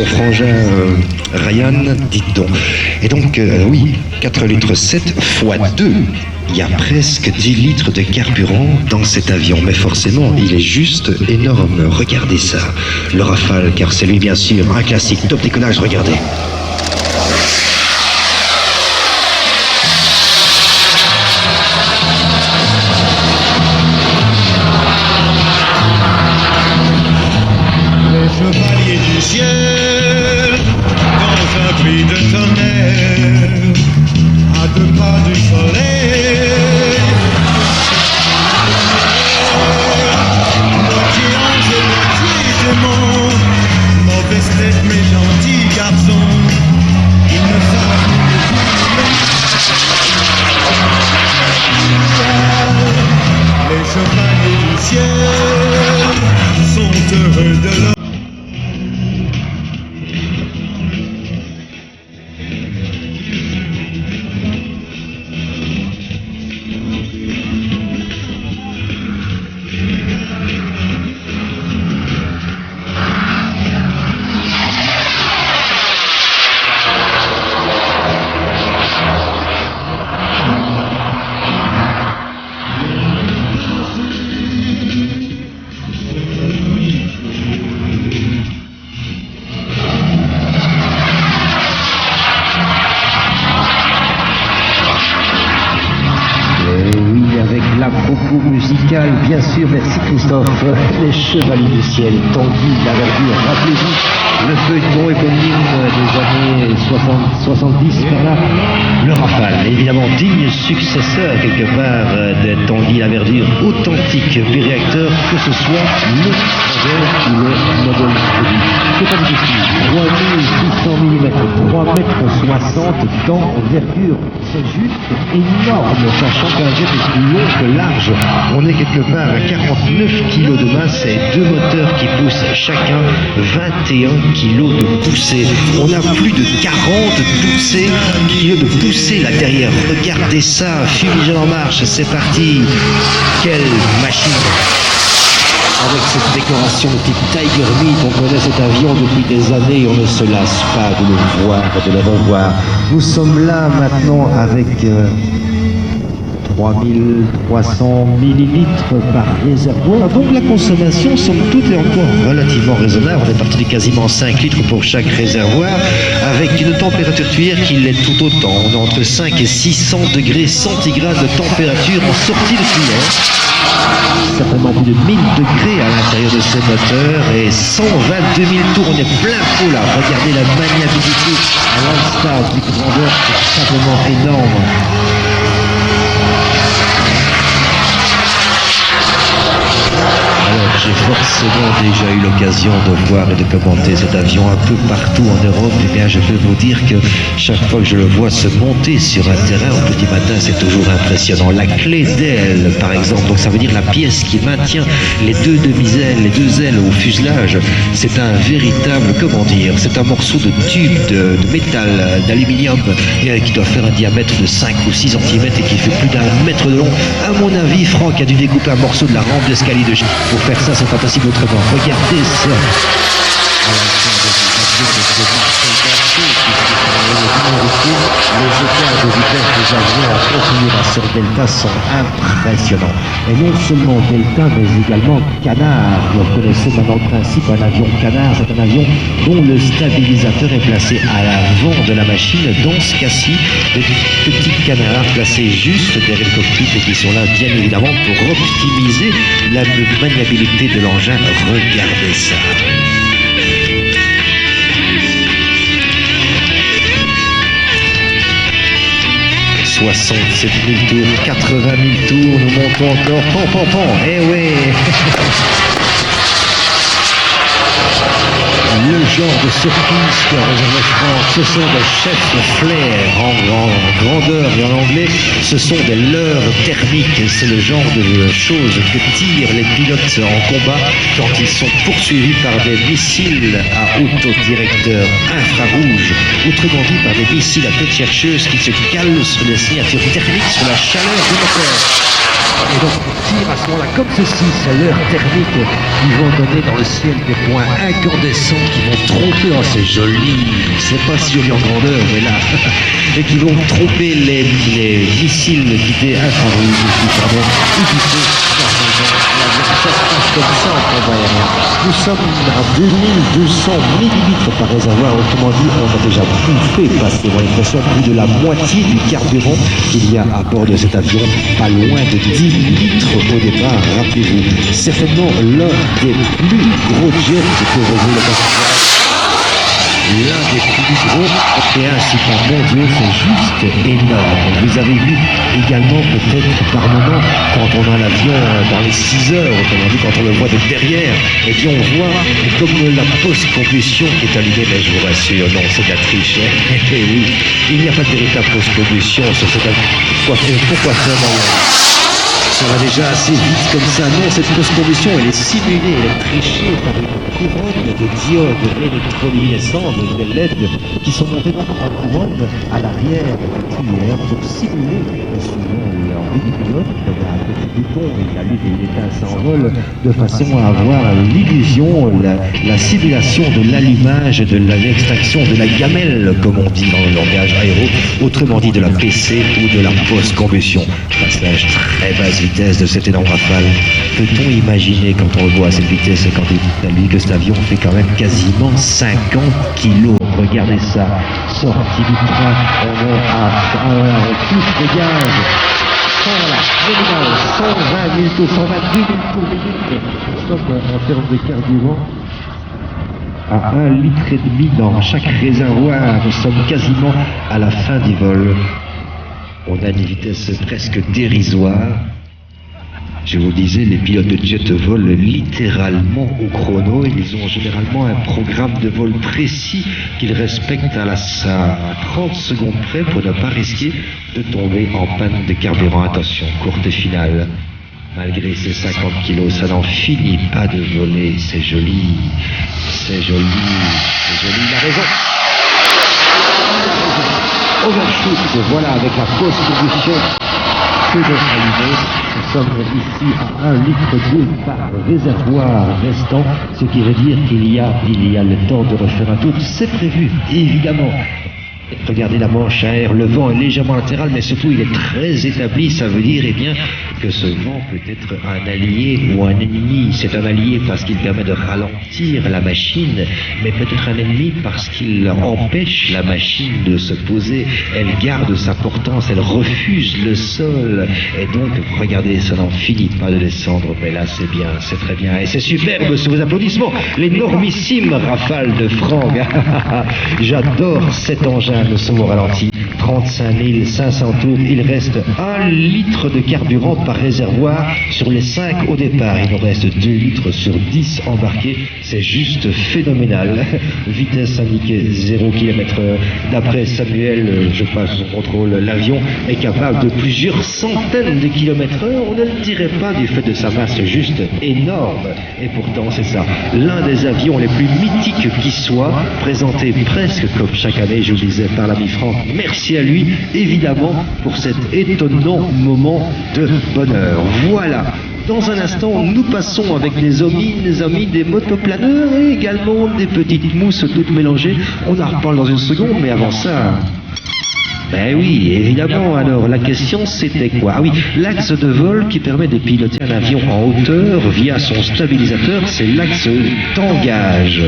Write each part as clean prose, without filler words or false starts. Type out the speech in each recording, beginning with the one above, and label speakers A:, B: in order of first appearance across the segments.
A: Frangin Ryan, dites donc. Et donc, oui, 4 litres 7 fois 2. Il y a presque 10 litres de carburant dans cet avion. Mais forcément, il est juste énorme. Regardez ça. Le Rafale, car c'est lui, bien sûr, un classique. Top décollage, regardez.
B: Chevalier du ciel, dans un puits de tonnerre, à 2 pas du soleil. Moitié ange et moitié démon, mauvaise tête mais gentil garçon. Ils ne savent plus les chevaliers du ciel sont heureux de leur
A: La propos musicale, bien sûr, merci Christophe. Les Chevaliers du Ciel, Tanguy, la verdure, rappelez-vous, le feuilleton éponyme des années 70 par là. Le Rafale, évidemment, digne successeur quelque part de Tanguy, la verdure, authentique biréacteur, que ce soit le modèle ou le modèle produit. C'est pas difficile, 3600 mm, 3 mètres 60 d'envergure, c'est juste énorme, sachant qu'un jet est plus long que large. On est quelque part à 49 kg de masse et 2 moteurs qui poussent chacun 21 kg de poussée. On a plus de 40 kg de poussée là derrière. Regardez ça, fumigène en marche, c'est parti. Quelle machine! Avec cette décoration de type Tiger Meat, on connaît cet avion depuis des années, on ne se lasse pas de le voir, de le revoir. Nous sommes là maintenant avec 3300 millilitres par réservoir. Donc la consommation, somme toute, est encore relativement raisonnable. On est parti de quasiment 5 litres pour chaque réservoir, avec une température tuyère qui l'est tout autant. On est entre 5 et 600 degrés centigrades de température en sortie de tuyère. Certainement plus de 1000 degrés à l'intérieur de ces moteurs et 122 000 tours. On est plein pot là. Regardez la maniabilité à l'instar du grandeur, c'est simplement énorme. Alors j'ai forcément déjà eu l'occasion de voir et de commenter cet avion un peu partout en Europe. Et bien je peux vous dire que chaque fois que je le vois se monter sur un terrain au petit matin, c'est toujours impressionnant. La clé d'aile par exemple, donc ça veut dire la pièce qui maintient les deux demi-ailes, les deux ailes au fuselage, c'est un véritable, comment dire, c'est un morceau de tube de métal, d'aluminium qui doit faire un diamètre de 5 ou 6 cm et qui fait plus d'1 mètre de long. À mon avis, Franck a dû découper un morceau de la rampe d'escalier de pour faire ça, c'est pas possible autrement. Regardez ça. Les écarts de vitesse des avions à configuration sur Delta sont impressionnants. Et non seulement Delta, mais également Canard. Vous connaissez maintenant le principe, un avion Canard, c'est un avion dont le stabilisateur est placé à l'avant de la machine. Dans ce cas-ci, des petits canards placés juste derrière le cockpit et qui sont là, bien évidemment, pour optimiser la maniabilité de l'engin. Regardez ça. 67 000 tours, 80 000 tours, nous montons encore, pan, eh oui. Le genre de surprise que réservé Franck, ce sont des chefs flair en grandeur et en anglais, ce sont des leurres thermiques. C'est le genre de choses que tirent les pilotes en combat quand ils sont poursuivis par des missiles à autodirecteur infrarouge, autrement dit par des missiles à tête chercheuse qui se calent sur les signatures thermiques, sur la chaleur du moteur. Et donc on tire à ce moment-là comme ceci, c'est l'heure thermique qui vont donner dans le ciel des points incandescents qui vont tromper, oh c'est joli, c'est pas si joli en grandeur, mais là, et qui vont tromper les missiles qui étaient infrarouges, pardon, ou qui étaient normalement, ça se passe comme ça en combat aérien. Nous sommes à 2200 millilitres par réservoir, autrement dit, on a déjà bouffé, passez-moi l'impression, plus de la moitié du carburant qu'il y a à bord de cet avion, pas loin de 10 litres au départ, rappelez-vous. Certainement l'un des plus gros jets que vous le passage. L'un des plus gros et ainsi qu'un mondiaux, c'est juste énorme. Vous avez vu également peut-être par moment, quand on a l'avion dans les 6 heures, autrement dit quand on le voit de derrière, et puis on voit comme la post-combustion qui est allumée, mais je vous rassure, non, c'est de la triche. Et oui, il n'y a pas de véritable post-combustion sur cette avion. Pourquoi faire d'ailleurs? Ça va déjà assez vite comme ça. Non, cette post-combustion, elle est simulée, elle est trichée par une couronne de diodes électroluminescentes, de LED, qui sont montées donc en couronne à l'arrière du tuyère pour simuler, suivant leur pilote, il y a un petit bouton, il allume et il éteint, ça envole, de façon à avoir l'illusion, la simulation de l'allumage, de l'extinction de la gamelle, comme on dit dans le langage aéro, autrement dit de la PC ou de la post-combustion. Passage très basse vitesse de cette énorme rafale. Peut-on imaginer, quand on le voit à cette vitesse et quand il est dit que cet avion fait quand même quasiment 50 kilos? Regardez ça, sortie du train, on est on touche le gaz. 120 000 tours, 122 000 tours minute. Nous sommes en termes de carburant à 1,5 litre dans chaque réservoir. Nous sommes quasiment à la fin du vol. On a une vitesse presque dérisoire. Je vous disais, les pilotes de jet volent littéralement au chrono. Ils ont généralement un programme de vol précis qu'ils respectent à 30 secondes près pour ne pas risquer de tomber en panne de carburant. Attention, courte finale. Malgré ces 50 kilos, ça n'en finit pas de voler. C'est joli, c'est joli, c'est joli. Il a raison. Overshoot, voilà, avec la post-combustion que de allumée. Nous sommes ici à 1,2 litre par réservoir restant, ce qui veut dire qu'il y a le temps de refaire un tour. C'est prévu, évidemment. Regardez la manche à air, le vent est légèrement latéral, mais surtout il est très établi. Ça veut dire que ce vent peut être un allié ou un ennemi. C'est un allié parce qu'il permet de ralentir la machine, mais peut-être un ennemi parce qu'il empêche la machine de se poser. Elle garde sa portance, elle refuse le sol. Et donc, regardez, ça n'en finit pas de descendre. Mais là, c'est bien, c'est très bien. Et c'est superbe sous vos applaudissements. L'énormissime rafale de Franck. J'adore cet engin. Nous sommes au ralenti, 35 500 tours, il reste 1 litre de carburant par réservoir sur les 5 au départ, il nous reste 2 litres sur 10 embarqués, c'est juste phénoménal. Vitesse indiquée 0 km/h, d'après Samuel, je passe son contrôle, l'avion est capable de plusieurs centaines de km/h, on ne le dirait pas du fait de sa masse juste énorme, et pourtant c'est ça, l'un des avions les plus mythiques qui soit, présenté presque comme chaque année, je vous disais, par l'ami Franck. Merci à lui, évidemment, pour cet étonnant moment de bonheur. Voilà. Dans un instant, nous passons avec les amis des motoplaneurs et également des petites mousses toutes mélangées. On en reparle dans une seconde, mais avant ça... Ben oui, évidemment. Alors, la question, c'était quoi? Ah oui, l'axe de vol qui permet de piloter un avion en hauteur via son stabilisateur, c'est l'axe tangage.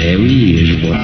A: Eh oui, je vois.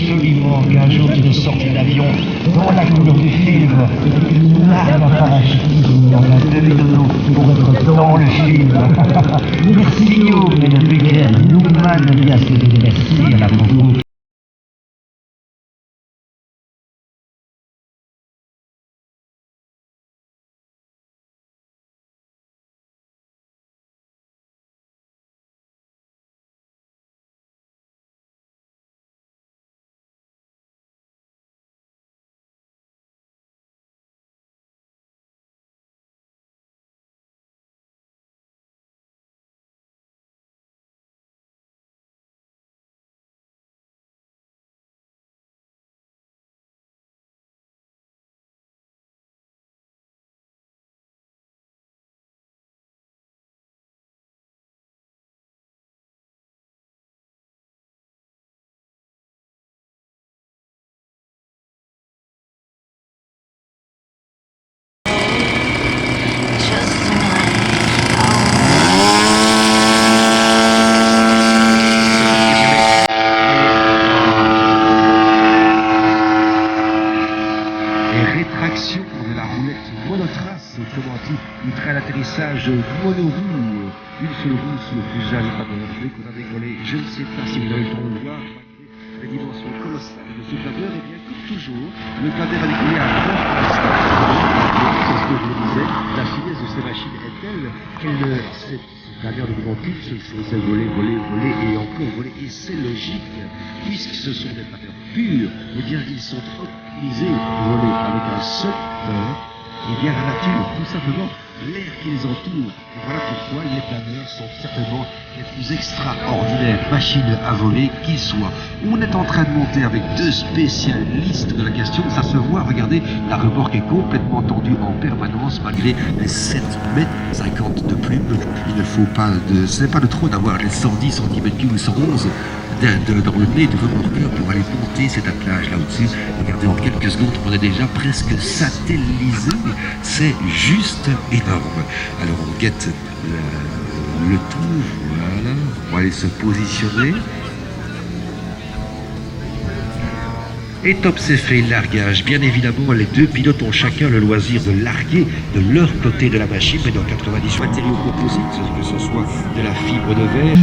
A: absolument qu'un jour tu ne sortes d'avion dans la couleur du film, une arme à parachutisme en la demi-tonneau pour être dans le film. Merci Guillaume, et le Becker, Newman vient se dire merci à la Coco.
C: De la roulette monotrace, autrement dit, une train d'atterrissage monoroue, une seule roue sous le fuselage pas gonflé qu'on a décollé. Je ne sais pas si vous avez le temps de voir, malgré les dimensions colossales de ce planeur, et bien comme toujours, le planeur a décollé à bord pour l'instant. C'est ce que je le disais, la finesse de ces machines est telle qu'elle cette planeur de mouvement se faisait voler, et encore voler, et c'est logique, puisque ce sont des planeurs purs, et bien ils sont optimisés pour voler avec un seul moteur. Et bien la nature, tout simplement, l'air qui les entoure. Et voilà pourquoi les planeurs sont certainement les plus extraordinaires machines à voler qui soient. On est en train de monter avec deux spécialistes de la question, ça se voit, regardez, la remorque est complètement tendue en permanence malgré les 7,50 m de plume. Il ne faut pas ce n'est pas de trop d'avoir les 110 cm3 ou 111 dans le nez de remorqueur pour aller monter cet attelage là au-dessus. Regardez, en quelques secondes, on est déjà presque satellisé. C'est juste énorme. Alors on guette le tout, voilà. On va aller se positionner. Et top, c'est fait, largage. Bien évidemment, les deux pilotes ont chacun le loisir de larguer de leur côté de la machine, mais dans 90 matériaux composites, que ce soit de la fibre de verre.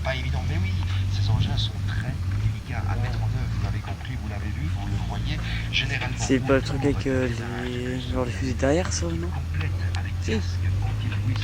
C: Pas évident, mais oui, ces engins sont très délicats à mettre en œuvre, vous l'avez compris, vous l'avez vu, vous le voyez, généralement...
D: C'est pas le truc avec les fusils derrière, ça, non?
C: Complète, avec casque, anti-bruit,